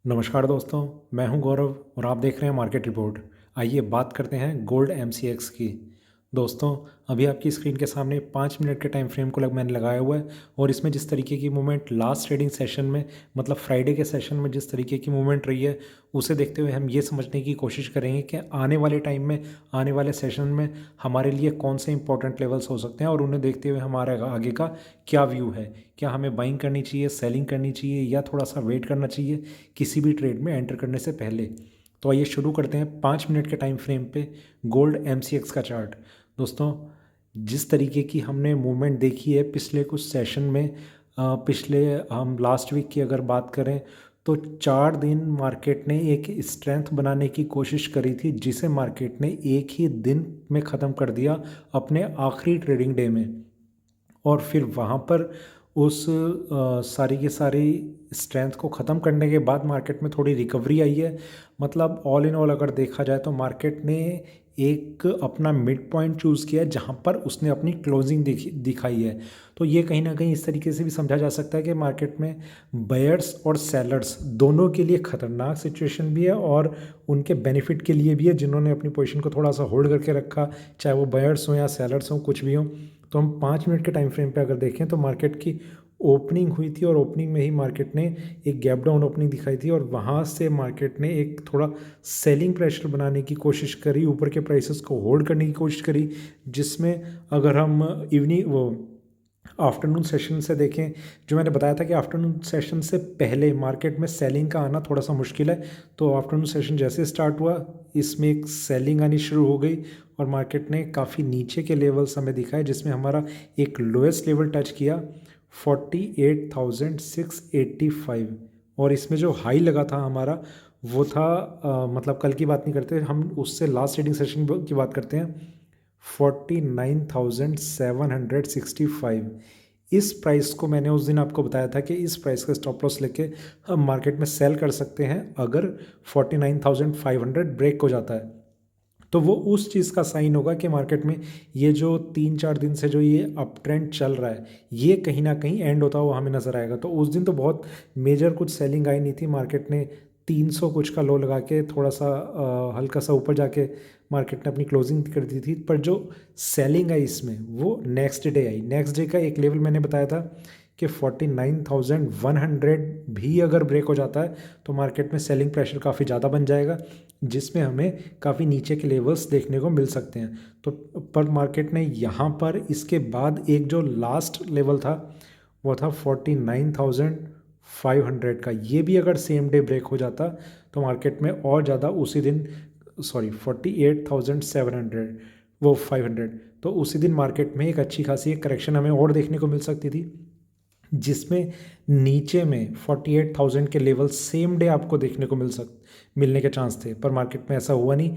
नमस्कार दोस्तों, मैं हूं गौरव और आप देख रहे हैं मार्केट रिपोर्ट। आइए बात करते हैं गोल्ड एमसीएक्स की। दोस्तों, अभी आपकी स्क्रीन के सामने 5 मिनट के टाइम फ्रेम को मैंने लगाया हुआ है और इसमें जिस तरीके की मूवमेंट लास्ट ट्रेडिंग सेशन में मतलब फ्राइडे के सेशन में जिस तरीके की मूवमेंट रही है, उसे देखते हुए हम ये समझने की कोशिश करेंगे कि आने वाले टाइम में, आने वाले सेशन में हमारे लिए कौन से इंपॉर्टेंट लेवल्स हो सकते हैं और उन्हें देखते हुए हमारे आगे का क्या व्यू है। क्या हमें बाइंग करनी चाहिए, सेलिंग करनी चाहिए या थोड़ा सा वेट करना चाहिए किसी भी ट्रेड में एंटर करने से पहले। तो आइए शुरू करते हैं 5 मिनट के टाइम फ्रेम पे गोल्ड एमसीएक्स का चार्ट। दोस्तों, जिस तरीके की हमने मूवमेंट देखी है पिछले कुछ सेशन में, पिछले हम लास्ट वीक की अगर बात करें तो 4 दिन मार्केट ने एक स्ट्रेंथ बनाने की कोशिश करी थी, जिसे मार्केट ने एक ही दिन में ख़त्म कर दिया अपने आखिरी ट्रेडिंग डे में। और फिर वहाँ पर उस सारी की सारी स्ट्रेंथ को ख़त्म करने के बाद मार्केट में थोड़ी रिकवरी आई है। मतलब ऑल इन ऑल अगर देखा जाए तो मार्केट ने एक अपना मिड पॉइंट चूज़ किया है जहाँ पर उसने अपनी क्लोजिंग दिखाई है। तो ये कहीं ना कहीं इस तरीके से भी समझा जा सकता है कि मार्केट में बायर्स और सेलर्स दोनों के लिए ख़तरनाक सिचुएशन भी है और उनके बेनिफिट के लिए भी है, जिन्होंने अपनी पोजीशन को थोड़ा सा होल्ड करके रखा, चाहे वो बायर्स हों या सेलर्स हों, कुछ भी हों। तो हम 5 मिनट के टाइम फ्रेम पे अगर देखें तो मार्केट की ओपनिंग हुई थी और ओपनिंग में ही मार्केट ने एक गैप डाउन ओपनिंग दिखाई थी और वहाँ से मार्केट ने एक थोड़ा सेलिंग प्रेशर बनाने की कोशिश करी, ऊपर के प्राइसेस को होल्ड करने की कोशिश करी, जिसमें अगर हम इवनिंग वो आफ्टरनून सेशन से देखें, जो मैंने बताया था कि आफ्टरनून सेशन से पहले मार्केट में सेलिंग का आना थोड़ा सा मुश्किल है। तो आफ्टरनून सेशन जैसे स्टार्ट हुआ, इसमें एक सेलिंग आनी शुरू हो गई और मार्केट ने काफ़ी नीचे के लेवल्स हमें दिखाए, जिसमें हमारा एक लोएस्ट लेवल टच किया 48,685। और इसमें जो हाई लगा था हमारा वो था मतलब कल की बात नहीं करते हम, उससे लास्ट ट्रेडिंग सेशन की बात करते हैं, 49,765। इस प्राइस को मैंने उस दिन आपको बताया था कि इस प्राइस का स्टॉप लॉस लेके हम मार्केट में सेल कर सकते हैं अगर 49,500 ब्रेक हो जाता है। तो वो उस चीज़ का साइन होगा कि मार्केट में ये जो 3-4 दिन से जो ये अप ट्रेंड चल रहा है, ये कहीं ना कहीं एंड होता हुआ हमें नज़र आएगा। तो उस दिन तो बहुत मेजर कुछ सेलिंग आई नहीं थी, मार्केट ने 300 कुछ का लो लगा के थोड़ा सा हल्का सा ऊपर जाके मार्केट ने अपनी क्लोजिंग कर दी थी। पर जो सेलिंग आई इसमें वो next day I. Next day का एक लेवल मैंने बताया था कि 49,100 भी अगर ब्रेक हो जाता है तो मार्केट में सेलिंग प्रेशर काफ़ी ज़्यादा बन जाएगा, जिसमें हमें काफ़ी नीचे के लेवल्स देखने को मिल सकते हैं। तो पर मार्केट ने यहाँ पर इसके बाद एक जो लास्ट लेवल था वो था 49,500 का। ये भी अगर सेम डे ब्रेक हो जाता तो मार्केट में और ज़्यादा उसी दिन, सॉरी 48,700, वो 500, तो उसी दिन मार्केट में एक अच्छी खासी एक करेक्शन हमें और देखने को मिल सकती थी, जिसमें नीचे में 48,000 के लेवल सेम डे आपको देखने को मिलने के चांस थे। पर मार्केट में ऐसा हुआ नहीं।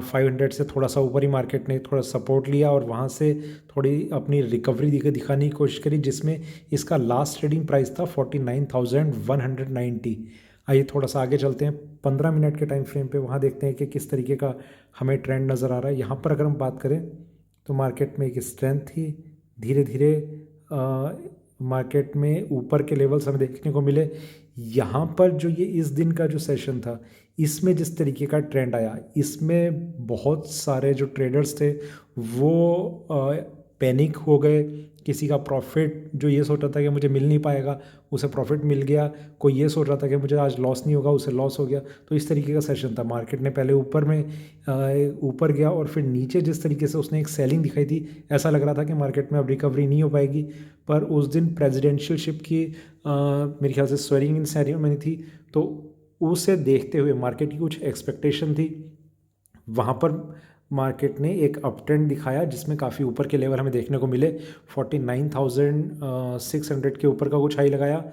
500 से थोड़ा सा ऊपर ही मार्केट ने थोड़ा सपोर्ट लिया और वहाँ से थोड़ी अपनी रिकवरी दिखाने की कोशिश करी, जिसमें इसका लास्ट ट्रेडिंग प्राइस था 49,190। आइए थोड़ा सा आगे चलते हैं 15 मिनट के टाइम फ्रेम पे, वहाँ देखते हैं कि किस तरीके का हमें ट्रेंड नज़र आ रहा है। यहाँ पर अगर हम बात करें तो मार्केट में एक स्ट्रेंथ थी, धीरे धीरे मार्केट में ऊपर के लेवल्स हमें देखने को मिले। यहाँ पर जो ये इस दिन का जो सेशन था, इसमें जिस तरीके का ट्रेंड आया, इसमें बहुत सारे जो ट्रेडर्स थे वो पैनिक हो गए। किसी का प्रॉफिट जो ये सोच रहा था कि मुझे मिल नहीं पाएगा, उसे प्रॉफिट मिल गया। कोई ये सोच रहा था कि मुझे आज लॉस नहीं होगा, उसे लॉस हो गया। तो इस तरीके का सेशन था। मार्केट ने पहले ऊपर गया और फिर नीचे जिस तरीके से उसने एक सेलिंग दिखाई थी, ऐसा लग रहा था कि मार्केट में अब रिकवरी नहीं हो पाएगी। पर उस दिन प्रेसिडेंशियलशिप की मेरे ख्याल से स्वेरिंग इन सेरेमनी थी, तो उसे देखते हुए मार्केट की कुछ एक्सपेक्टेशन थी। वहाँ पर मार्केट ने एक अप ट्रेंड दिखाया, जिसमें काफ़ी ऊपर के लेवल हमें देखने को मिले। 49,600 के ऊपर का कुछ हाई लगाया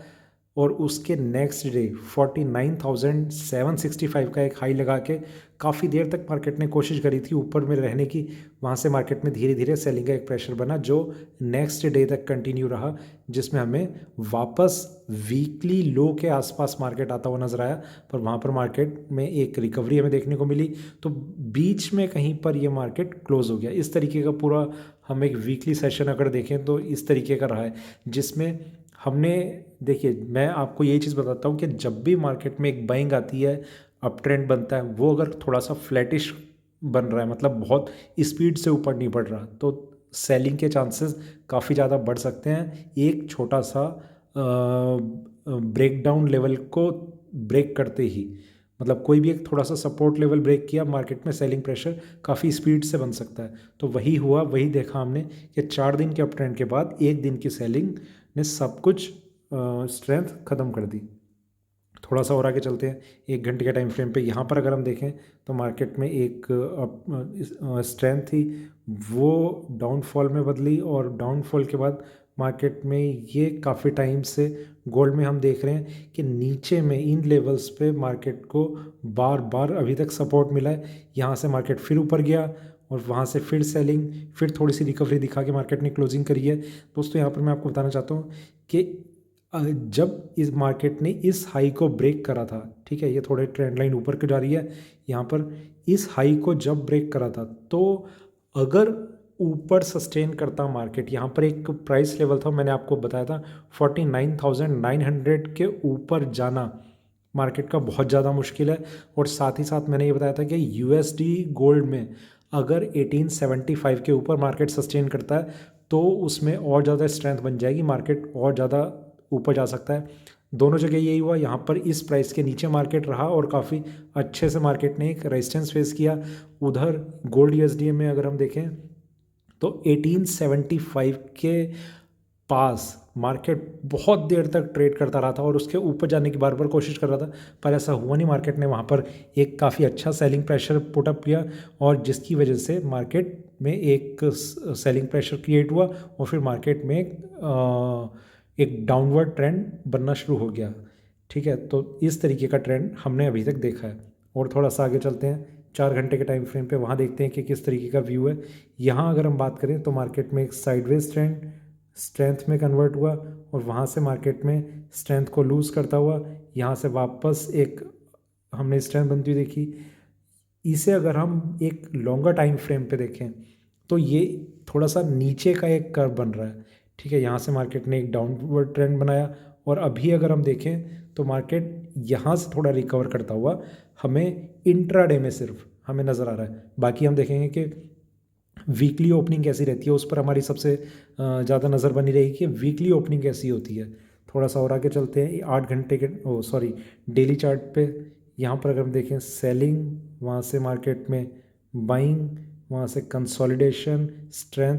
और उसके नेक्स्ट डे 49,765 का एक हाई लगा के काफ़ी देर तक मार्केट ने कोशिश करी थी ऊपर में रहने की। वहाँ से मार्केट में धीरे धीरे सेलिंग का एक प्रेशर बना, जो नेक्स्ट डे तक कंटिन्यू रहा, जिसमें हमें वापस वीकली लो के आसपास मार्केट आता हुआ नजर आया। पर वहाँ पर मार्केट में एक रिकवरी हमें देखने को मिली, तो बीच में कहीं पर ये मार्केट क्लोज हो गया। इस तरीके का पूरा हम एक वीकली सेशन अगर देखें तो इस तरीके का रहा है, जिसमें हमने देखिए, मैं आपको ये चीज़ बताता हूँ कि जब भी मार्केट में एक बाइंग आती है, अप ट्रेंड बनता है, वो अगर थोड़ा सा फ्लैटिश बन रहा है, मतलब बहुत स्पीड से ऊपर नहीं बढ़ रहा, तो सेलिंग के चांसेस काफ़ी ज़्यादा बढ़ सकते हैं एक छोटा सा ब्रेक डाउन लेवल को ब्रेक करते ही। मतलब कोई भी एक थोड़ा सा सपोर्ट लेवल ब्रेक किया, मार्केट में सेलिंग प्रेशर काफ़ी स्पीड से बन सकता है। तो वही हुआ, वही देखा हमने कि 4 दिन के अप ट्रेंड के बाद 1 दिन की सेलिंग ने सब कुछ स्ट्रेंथ ख़त्म कर दी। थोड़ा सा और आगे चलते हैं 1 घंटे के टाइम फ्रेम पे। यहाँ पर अगर हम देखें तो मार्केट में एक स्ट्रेंथ थी, वो डाउनफॉल में बदली, और डाउनफॉल के बाद मार्केट में ये काफ़ी टाइम से गोल्ड में हम देख रहे हैं कि नीचे में इन लेवल्स पे मार्केट को बार बार अभी तक सपोर्ट मिला है। यहाँ से मार्केट फिर ऊपर गया और वहाँ से फिर सेलिंग, फिर थोड़ी सी रिकवरी दिखा के मार्केट ने क्लोजिंग करी है। दोस्तों, यहाँ पर मैं आपको बताना चाहता हूँ कि जब इस मार्केट ने इस हाई को ब्रेक करा था, ठीक है, ये थोड़े ट्रेंड लाइन ऊपर की जा रही है, यहाँ पर इस हाई को जब ब्रेक करा था, तो अगर ऊपर सस्टेन करता मार्केट, यहाँ पर एक प्राइस लेवल था, मैंने आपको बताया था 49,900 के ऊपर जाना मार्केट का बहुत ज़्यादा मुश्किल है। और साथ ही साथ मैंने ये बताया था कि यूएसडी गोल्ड में अगर 1875 के ऊपर मार्केट सस्टेन करता है तो उसमें और ज़्यादा स्ट्रेंथ बन जाएगी, मार्केट और ज़्यादा ऊपर जा सकता है। दोनों जगह यही हुआ, यहाँ पर इस प्राइस के नीचे मार्केट रहा और काफ़ी अच्छे से मार्केट ने एक रेजिस्टेंस फेस किया। उधर गोल्ड यूएसडी में अगर हम देखें तो 1875 के पास मार्केट बहुत देर तक ट्रेड करता रहा था और उसके ऊपर जाने की बार बार कोशिश कर रहा था, पर ऐसा हुआ नहीं। मार्केट ने वहाँ पर एक काफ़ी अच्छा सेलिंग प्रेशर पुट अप किया और जिसकी वजह से मार्केट में एक सेलिंग प्रेशर क्रिएट हुआ और फिर मार्केट में एक डाउनवर्ड ट्रेंड बनना शुरू हो गया। ठीक है, तो इस तरीके का ट्रेंड हमने अभी तक देखा है। और थोड़ा सा आगे चलते हैं 4 घंटे के टाइम फ्रेम पे, वहाँ देखते हैं कि किस तरीके का व्यू है। यहाँ अगर हम बात करें तो मार्केट में एक साइडवेज ट्रेंड स्ट्रेंथ में कन्वर्ट हुआ और वहाँ से मार्केट में स्ट्रेंथ को लूज़ करता हुआ यहाँ से वापस एक हमने स्ट्रेंथ बनती हुई देखी। इसे अगर हम एक लॉन्गर टाइम फ्रेम पे देखें तो ये थोड़ा सा नीचे का एक कर्व बन रहा है। ठीक है, यहाँ से मार्केट ने एक डाउनवर्ड ट्रेंड बनाया और अभी अगर हम देखें तो मार्केट यहाँ से थोड़ा रिकवर करता हुआ हमें इंट्राडे में सिर्फ हमें नज़र आ रहा है। बाकी हम देखेंगे कि वीकली ओपनिंग कैसी रहती है, उस पर हमारी सबसे ज़्यादा नज़र बनी रहेगी कि वीकली ओपनिंग कैसी होती है। थोड़ा सा और आगे चलते हैं 8 घंटे के डेली चार्ट पे। यहाँ पर अगर हम देखें सेलिंग, वहाँ से मार्केट में बाइंग, वहाँ से कंसोलिडेशन, स्ट्रेंथ,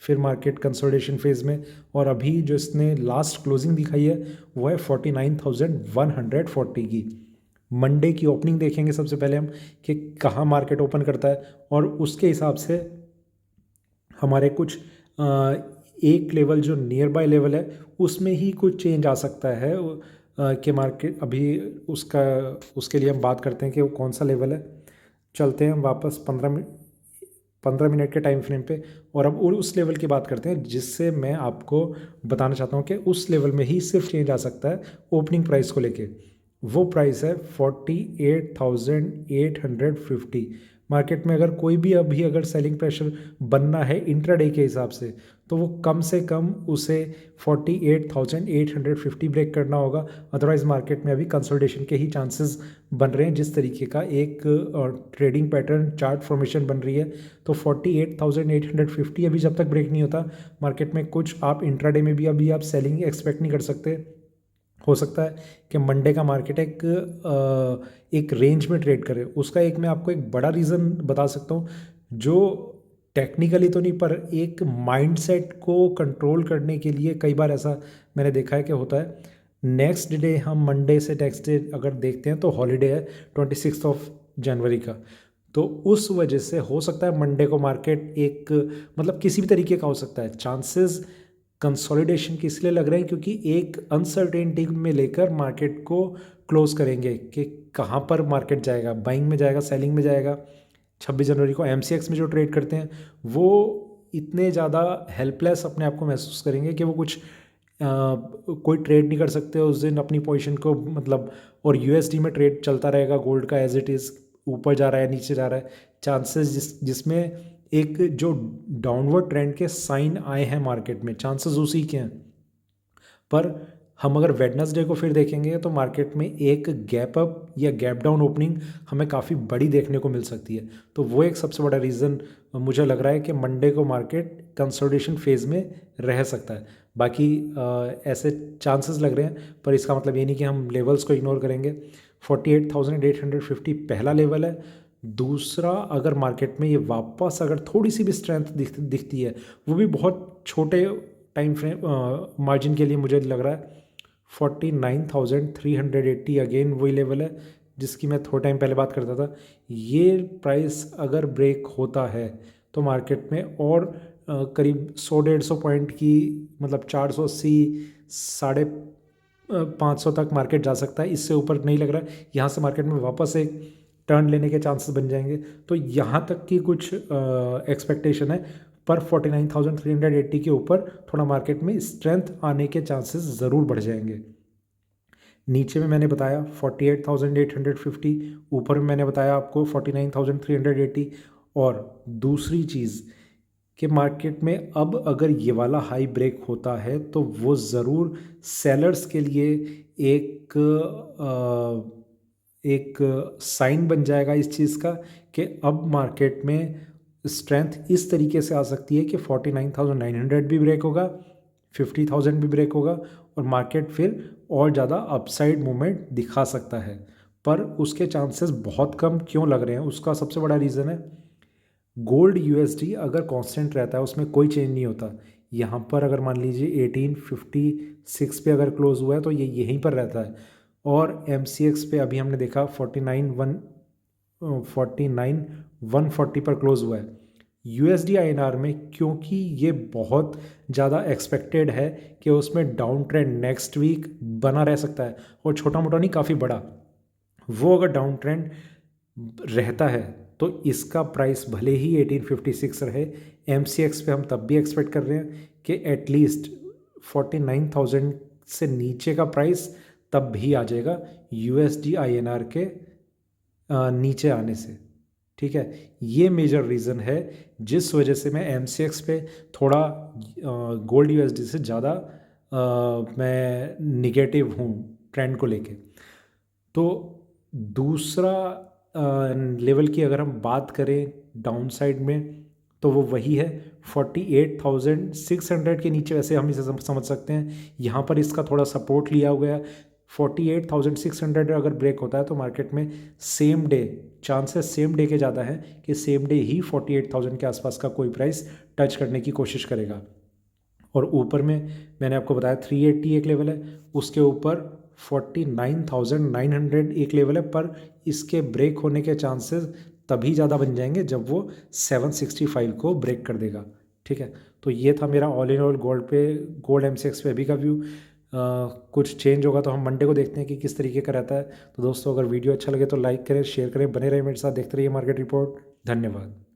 फिर मार्केट कंसोलिडेशन फेज़ में, और अभी जो इसने लास्ट क्लोजिंग दिखाई है वो है 49,140 की। मंडे की ओपनिंग देखेंगे सबसे पहले हम कि कहाँ मार्केट ओपन करता है और उसके हिसाब से हमारे कुछ एक लेवल जो नियर बाय लेवल है उसमें ही कुछ चेंज आ सकता है कि मार्केट अभी उसके लिए हम बात करते हैं कि वो कौन सा लेवल है। चलते हैं हम वापस 15 मिनट के टाइम फ्रेम पे और अब उस लेवल की बात करते हैं जिससे मैं आपको बताना चाहता हूँ कि उस लेवल में ही सिर्फ चेंज आ सकता है ओपनिंग प्राइस को लेके। वो प्राइस है 48,850। मार्केट में अगर कोई भी अभी अगर सेलिंग प्रेशर बनना है इंट्राडे के हिसाब से तो वो कम से कम उसे 48,850 ब्रेक करना होगा। अदरवाइज मार्केट में अभी कंसोलिडेशन के ही चांसेस बन रहे हैं। जिस तरीके का एक ट्रेडिंग पैटर्न चार्ट फॉर्मेशन बन रही है तो 48,850 अभी जब तक ब्रेक नहीं होता मार्केट में कुछ आप इंट्राडे में भी अभी आप सेलिंग एक्सपेक्ट नहीं कर सकते। हो सकता है कि मंडे का मार्केट एक रेंज में ट्रेड करे। उसका एक मैं आपको एक बड़ा रीज़न बता सकता हूँ जो टेक्निकली तो नहीं पर एक माइंडसेट को कंट्रोल करने के लिए कई बार ऐसा मैंने देखा है कि होता है। नेक्स्ट डे हम मंडे से नेक्स्ट डे अगर देखते हैं तो हॉलीडे है 26 जनवरी का, तो उस वजह से हो सकता है मंडे को मार्केट एक मतलब किसी भी तरीके का हो सकता है। चांसेस कंसोलिडेशन की इसलिए लग रहे हैं क्योंकि एक अनसर्टेनिटी में लेकर मार्केट को क्लोज करेंगे कि कहाँ पर मार्केट जाएगा, बाइंग में जाएगा, सेलिंग में जाएगा। 26 जनवरी को एमसीएक्स में जो ट्रेड करते हैं वो इतने ज़्यादा हेल्पलेस अपने आप को महसूस करेंगे कि वो कुछ कोई ट्रेड नहीं कर सकते उस दिन अपनी पोजीशन को, मतलब। और यूएसडी में ट्रेड चलता रहेगा गोल्ड का एज इट इज़, ऊपर जा रहा है नीचे जा रहा है। चांसेस जिसमें एक जो डाउनवर्ड ट्रेंड के साइन आए हैं मार्केट में, चांसेस उसी के हैं। पर हम अगर वेडनेसडे को फिर देखेंगे तो मार्केट में एक गैप अप या गैप डाउन ओपनिंग हमें काफ़ी बड़ी देखने को मिल सकती है। तो वो एक सबसे बड़ा रीज़न मुझे लग रहा है कि मंडे को मार्केट कंसोलिडेशन फेज़ में रह सकता है। बाकी ऐसे चांसेस लग रहे हैं, पर इसका मतलब ये नहीं कि हम लेवल्स को इग्नोर करेंगे। 48,850 पहला लेवल है। दूसरा, अगर मार्केट में ये वापस अगर थोड़ी सी भी स्ट्रेंथ दिखती है, वो भी बहुत छोटे टाइम फ्रेम मार्जिन के लिए, मुझे लग रहा है 49,380 अगेन वही लेवल है जिसकी मैं थोड़ा टाइम पहले बात करता था। ये प्राइस अगर ब्रेक होता है तो मार्केट में और करीब 100-150 पॉइंट की, मतलब 480 साढ़े 500 तक मार्केट जा सकता है। इससे ऊपर नहीं लग रहा है। यहाँ से मार्केट में वापस एक टर्न लेने के चांसेस बन जाएंगे। तो यहाँ तक की कुछ एक्सपेक्टेशन है, पर 49,380 के ऊपर थोड़ा मार्केट में स्ट्रेंथ आने के चांसेस ज़रूर बढ़ जाएंगे। नीचे में मैंने बताया 48,850, ऊपर में मैंने बताया आपको 49,380। और दूसरी चीज़ कि मार्केट में अब अगर ये वाला हाई ब्रेक होता है तो वो ज़रूर सेलर्स के लिए एक एक साइन बन जाएगा इस चीज़ का कि अब मार्केट में स्ट्रेंथ इस तरीके से आ सकती है कि 49,900 भी ब्रेक होगा, 50,000 भी ब्रेक होगा, और मार्केट फिर और ज़्यादा अपसाइड मूवमेंट दिखा सकता है। पर उसके चांसेस बहुत कम क्यों लग रहे हैं, उसका सबसे बड़ा रीज़न है गोल्ड यूएसडी अगर कांस्टेंट रहता है, उसमें कोई चेंज नहीं होता। यहाँ पर अगर मान लीजिए 1856 पे अगर क्लोज हुआ है तो ये यहीं पर रहता है। और MCX पे अभी हमने देखा 49,140 पर क्लोज हुआ है। USD INR में क्योंकि ये बहुत ज़्यादा एक्सपेक्टेड है कि उसमें डाउन ट्रेंड नेक्स्ट वीक बना रह सकता है, और छोटा मोटा नहीं, काफ़ी बड़ा, वो अगर डाउन ट्रेंड रहता है तो इसका प्राइस भले ही 1856 रहे, MCX पे हम तब भी एक्सपेक्ट कर रहे हैं कि एटलीस्ट 49,000 से नीचे का प्राइस तब भी आ जाएगा USD INR के नीचे आने से। ठीक है, ये मेजर रीज़न है जिस वजह से मैं MCX पे थोड़ा गोल्ड USD से ज़्यादा मैं निगेटिव हूँ ट्रेंड को लेके। तो दूसरा लेवल की अगर हम बात करें डाउन साइड में, तो वो वही है 48,600 के नीचे। वैसे हम इसे समझ सकते हैं, यहाँ पर इसका थोड़ा सपोर्ट लिया हुआ है। 48,600 अगर ब्रेक होता है तो मार्केट में same day chances, same day के ज़्यादा हैं कि सेम डे ही 48,000 के आसपास का कोई प्राइस टच करने की कोशिश करेगा। और ऊपर में मैंने आपको बताया 380 एक लेवल है, उसके ऊपर 49,900 एक लेवल है, पर इसके ब्रेक होने के चांसेस तभी ज़्यादा बन जाएंगे जब वो 765 को ब्रेक कर देगा। ठीक है, तो ये था मेरा all in all gold MCX पे अभी का व्यू। कुछ चेंज होगा तो हम मंडे को देखते हैं कि किस तरीके का रहता है। तो दोस्तों, अगर वीडियो अच्छा लगे तो लाइक करें, शेयर करें, बने रहे मेरे साथ, देखते रहिए मार्केट रिपोर्ट। धन्यवाद।